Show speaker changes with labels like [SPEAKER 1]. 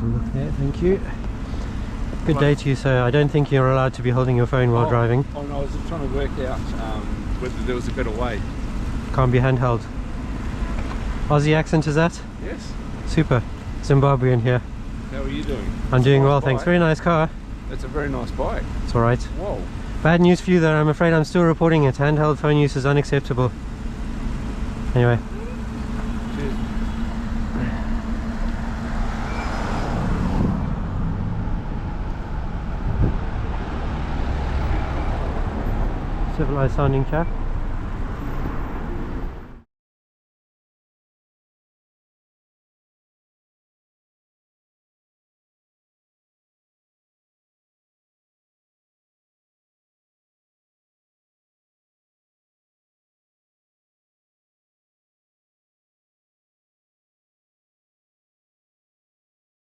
[SPEAKER 1] little look there, thank you. Good day to you, sir. I don't think you're allowed to be holding your phone while driving.
[SPEAKER 2] Oh no, I was just trying to work out whether there was a better way.
[SPEAKER 1] Can't be handheld. Aussie accent, is that?
[SPEAKER 2] Yes.
[SPEAKER 1] Super. Zimbabwean here.
[SPEAKER 2] How are you doing?
[SPEAKER 1] I'm doing well, thanks. Very nice car.
[SPEAKER 2] That's a very nice bike.
[SPEAKER 1] It's alright.
[SPEAKER 2] Whoa.
[SPEAKER 1] Bad news for you though, I'm afraid I'm still reporting it. Handheld phone use is unacceptable. Anyway.
[SPEAKER 2] Cheers.
[SPEAKER 1] Civilized sounding chap.